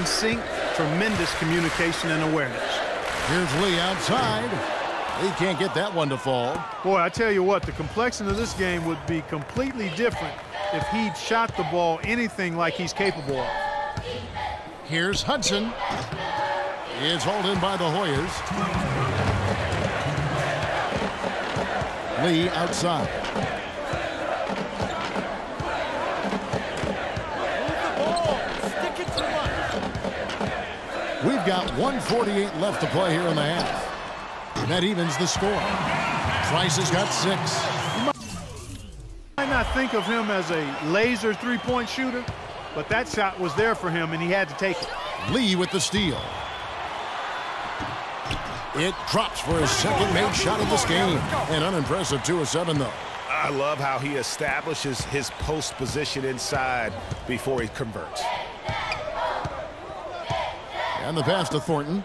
in sync, tremendous communication and awareness. Here's Lee outside. He can't get that one to fall. Boy, I tell you what, the complexion of this game would be completely different if he'd shot the ball anything like he's capable of. Here's Hudson. It's hauled in by the Hoyas. Lee outside. We've got 1:48 left to play here in the half. That evens the score. Price has got 6. You might not think of him as a laser three-point shooter, but that shot was there for him, and he had to take it. Lee with the steal. It drops for his second made shot of this game. An unimpressive 2 of 7, though. I love how he establishes his post position inside before he converts. And the pass to Thornton.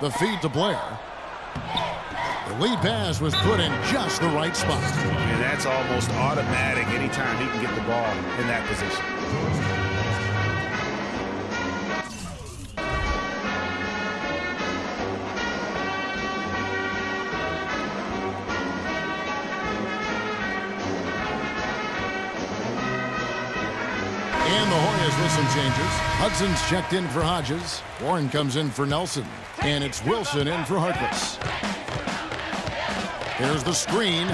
The feed to Blair. The lead pass was put in just the right spot. And that's almost automatic anytime he can get the ball in that position. And the Hoyas with some changes. Hudson's checked in for Hodges. Warren comes in for Nelson. And it's Wilson in for Harkless. Here's the screen.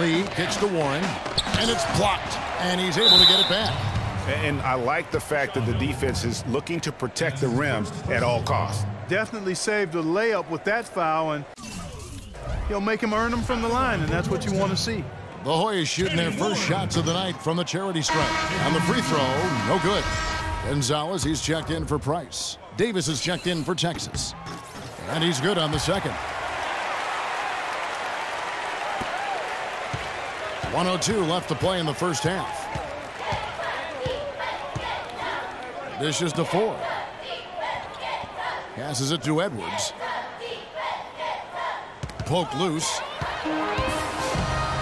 Lee kicks to Warren. And it's blocked. And he's able to get it back. And I like the fact that the defense is looking to protect the rim at all costs. Definitely saved a layup with that foul, and he'll make him earn them from the line, and that's what you want to see. The Hoyas shooting their first shots of the night from the charity stripe. And the free throw, no good. Gonzalez, he's checked in for Price. Davis is checked in for Texas. And he's good on the second. 1:02 left to play in the first half. Dishes to Ford. Passes it to Edwards. Poked loose.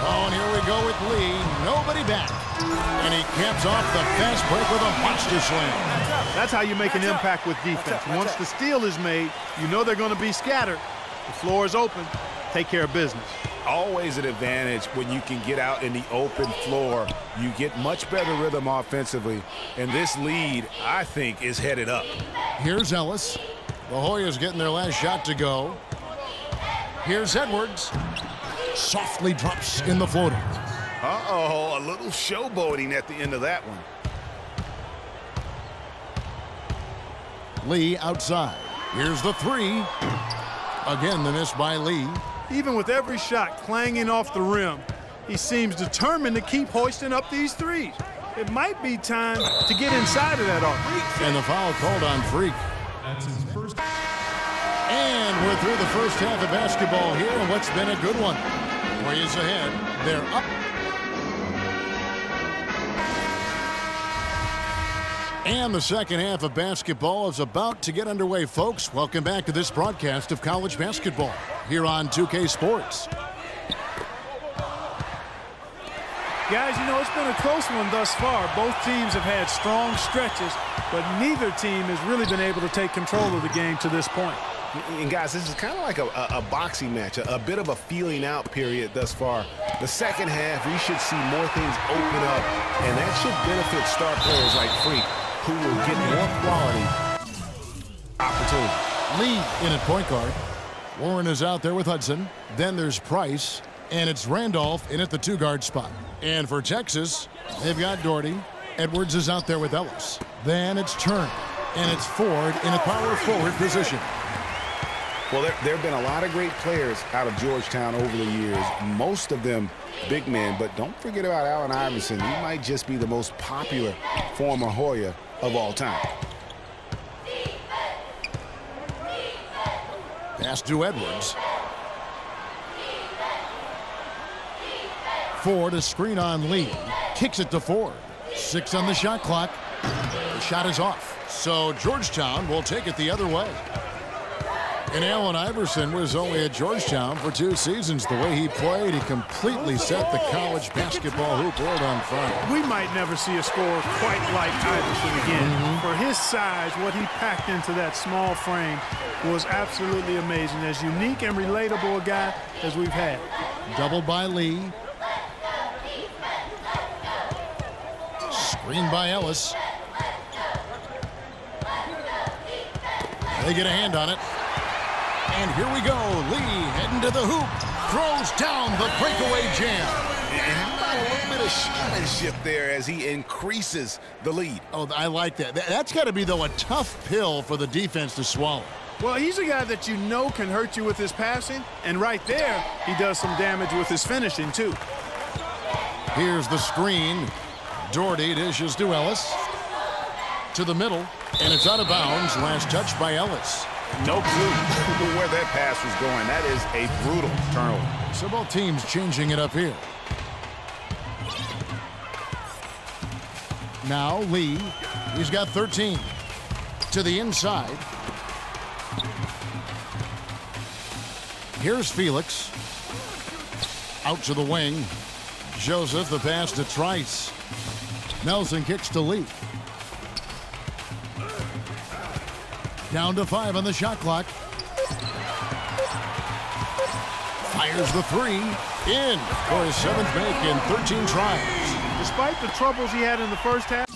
Oh, and here we go with Lee. Nobody back. And he caps off the fast break with a monster slam. That's how you make an impact with defense. Once the steal is made, you know they're going to be scattered. The floor is open. Take care of business. Always an advantage when you can get out in the open floor. You get much better rhythm offensively. And this lead, I think, is headed up. Here's Ellis. The Hoyas getting their last shot to go. Here's Edwards. Softly drops in the floater. Uh-oh, a little showboating at the end of that one. Lee outside. Here's the 3. Again, the miss by Lee. Even with every shot clanging off the rim, he seems determined to keep hoisting up these threes. It might be time to get inside of that arc. And the foul called on Freak. That's his first. And we're through the first half of basketball here, and what's been a good one. Warriors ahead. They're up. And the second half of basketball is about to get underway, folks. Welcome back to this broadcast of college basketball here on 2K Sports. Guys, you know, it's been a close one thus far. Both teams have had strong stretches, but neither team has really been able to take control of the game to this point. And guys, this is kind of like a boxing match, a bit of a feeling out period thus far. The second half, we should see more things open up, and that should benefit star players like Freak, who will get more quality opportunity. Lee in at point guard. Warren is out there with Hudson. Then there's Price, and it's Randolph in at the 2-guard spot. And for Texas, they've got Doherty. Edwards is out there with Ellis. Then it's Turner, and it's Ford in a power forward position. Well, there have been a lot of great players out of Georgetown over the years, most of them big men, but don't forget about Allen Iverson. He might just be the most popular former Hoya of all time. Pass to Edwards. Ford a screen on Lee. Kicks it to Ford. 6 on the shot clock. The shot is off. So Georgetown will take it the other way. And Allen Iverson was only at Georgetown for 2 seasons. The way he played, he completely set the college basketball hoop world on fire. We might never see a scorer quite like Iverson again. For his size, what he packed into that small frame was absolutely amazing. As unique and relatable a guy as we've had. Doubled by Lee. Screened by Ellis. They get a hand on it. And here we go. Lee heading to the hoop. Throws down the breakaway jam. And how about a little bit of showmanship there as he increases the lead? Oh, I like that. That's got to be, though, a tough pill for the defense to swallow. Well, he's a guy that you know can hurt you with his passing. And right there, he does some damage with his finishing, too. Here's the screen. Doherty dishes to Ellis. To the middle. And it's out of bounds. Last touch by Ellis. No clue where that pass was going. That is a brutal turnover. So both teams changing it up here. Now Lee. He's got 13. To the inside. Here's Felix. Out to the wing. Joseph, the pass to Trice. Nelson kicks to Lee. Down to 5 on the shot clock. Fires the 3. In for his 7th make in 13 tries. Despite the troubles he had in the first half,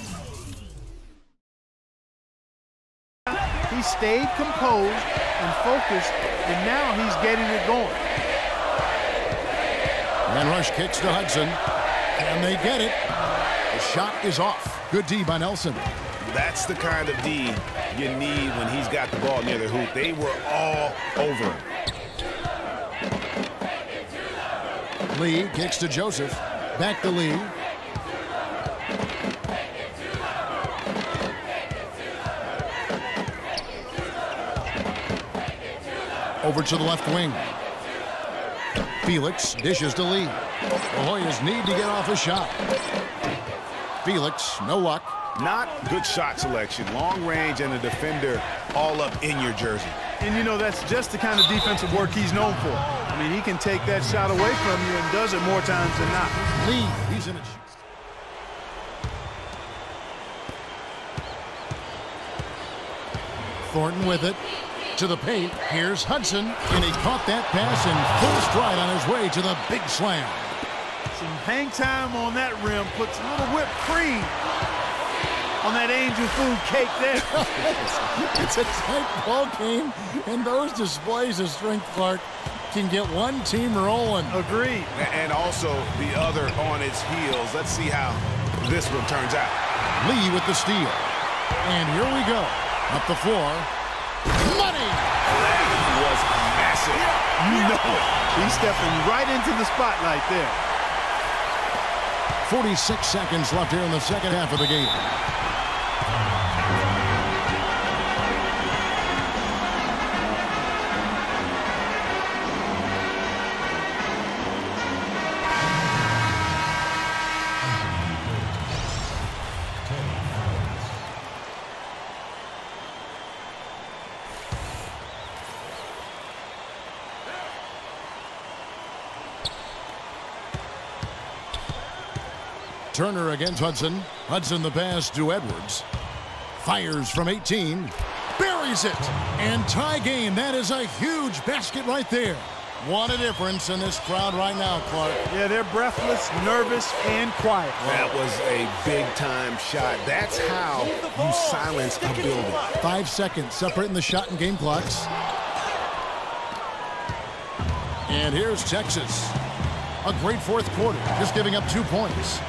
he stayed composed and focused, and now he's getting it going. And Rush kicks to Hudson. And they get it. The shot is off. Good D by Nelson. That's the kind of D you need when he's got the ball near the hoop. They were all over him. Lee kicks to Joseph. Back to Lee. Over to the left wing. Felix dishes to Lee. The Hoyas need to get off a shot. Felix, no luck. Not good shot selection. Long range and a defender all up in your jersey. And, you know, that's just the kind of defensive work he's known for. I mean, he can take that shot away from you and does it more times than not. Lee, he's in it. Thornton with it. To the paint. Here's Hudson. And he caught that pass in full stride on his way to the big slam. Some hang time on that rim. Puts a little whipped cream on that angel food cake there. It's a tight ball game, and those displays of strength, Clark, can get one team rolling. Agreed. And also the other on its heels. Let's see how this one turns out. Lee with the steal. And here we go. Up the floor. Money! That was massive. You know it. He's stepping right into the spotlight there. 46 seconds left here in the second half of the game. Turner against Hudson. Hudson the pass to Edwards. Fires from 18. Buries it. And tie game. That is a huge basket right there. What a difference in this crowd right now, Clark. Yeah, they're breathless, nervous, and quiet. That was a big-time shot. That's how you silence a building. 5 seconds separating the shot and game clocks. And here's Texas. A great fourth quarter, just giving up 2 points.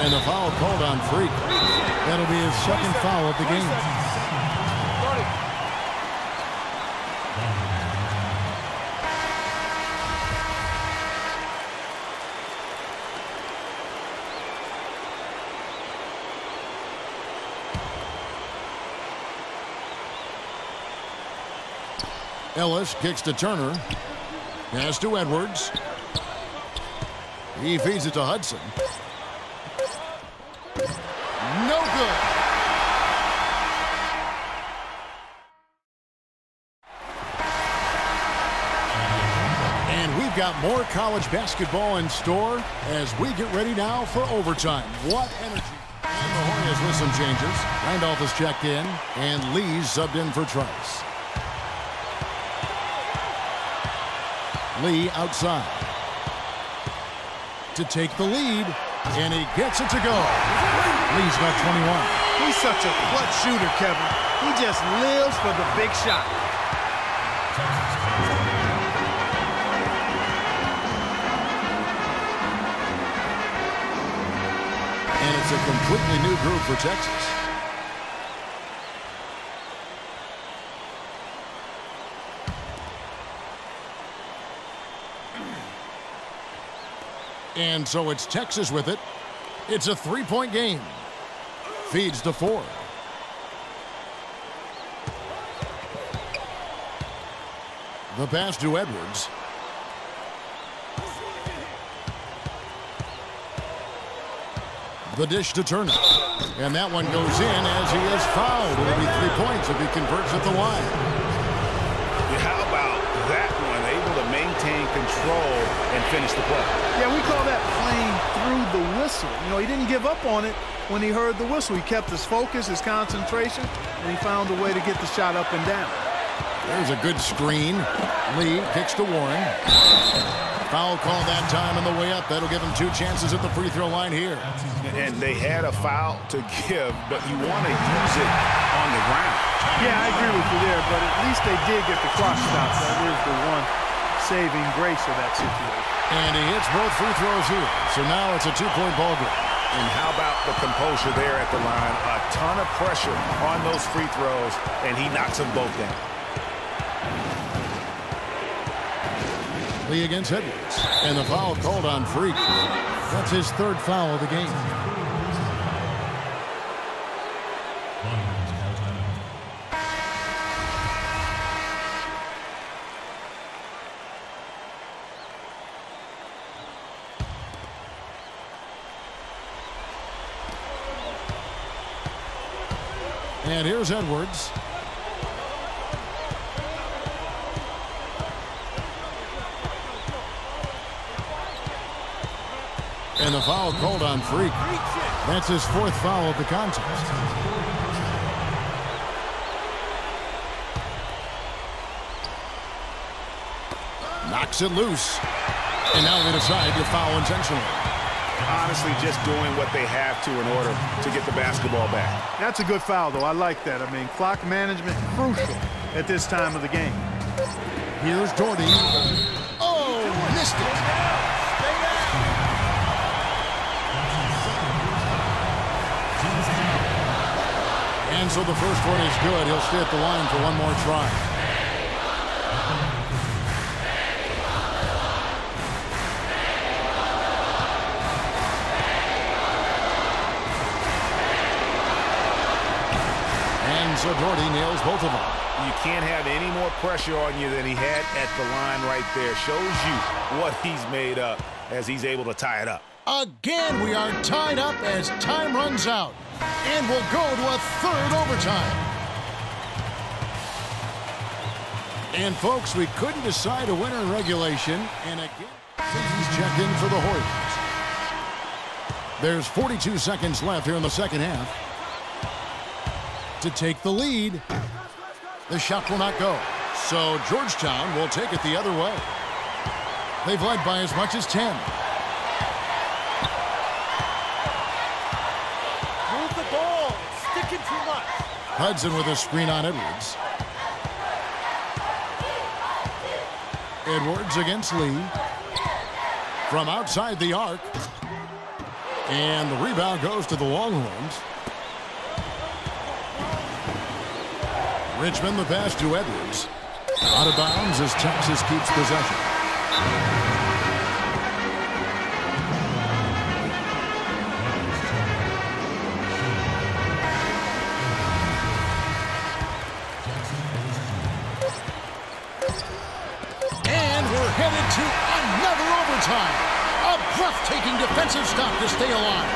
And the foul called on Freak. That'll be his second foul of the game. Ellis kicks to Turner. Pass to Edwards. He feeds it to Hudson. No good. got more college basketball in store as we get ready now for overtime. What energy. And the Hornets with some changes. Randolph is checked in, and Lee's subbed in for Trice. Lee outside to take the lead, and he gets it to go. Lee's got 21. He's such a clutch shooter, Kevin. He just lives for the big shot. And it's a completely new group for Texas. And so it's Texas with it. It's a three-point game. Feeds to Ford. The pass to Edwards. The dish to Turner. And that one goes in as he is fouled. It'll be 3 points if he converts at the line. How about that one? Able to maintain control and finish the play. Yeah, we call that playing through the whistle. You know, he didn't give up on it when he heard the whistle. He kept his focus, his concentration, and he found a way to get the shot up and down. There's a good screen. Lee kicks to Warren. Foul call that time on the way up. That'll give him 2 chances at the free throw line here. And they had a foul to give, but you want to use it on the ground. Yeah, I agree with you there, but at least they did get the clock stop. That is the one saving grace of that situation. And he hits both free throws here. So now it's a 2-point ball game. And how about the composure there at the line? A ton of pressure on those free throws, and he knocks them both down. Lee against Edwards. And the foul called on Freak. That's his 3rd foul of the game. And here's Edwards. And the foul called on Freak. That's his 4th foul of the contest. Knocks it loose. And now they decide to foul intentionally. Honestly, just doing what they have to in order to get the basketball back. That's a good foul, though. I like that. I mean, clock management crucial at this time of the game. Here's Doherty. Oh, missed it. And so the first one is good. He'll stay at the line for one more try. And so Doherty nails both of them. You can't have any more pressure on you than he had at the line right there. Shows you what he's made up as he's able to tie it up. Again, we are tied up as time runs out. And we'll go to a 3rd overtime. And, folks, we couldn't decide a winner in regulation. And again, he's checked in for the Hornets. There's 42 seconds left here in the second half. To take the lead. The shot will not go. So Georgetown will take it the other way. They've led by as much as 10. Hudson with a screen on Edwards. Edwards against Lee. From outside the arc. And the rebound goes to the Longhorns. Richmond the pass to Edwards. Out of bounds as Texas keeps possession. A breathtaking defensive stop to stay alive.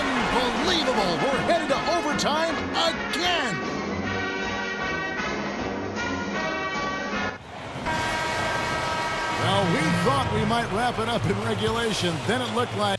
Unbelievable. We're headed to overtime again. Well, we thought we might wrap it up in regulation. Then it looked like...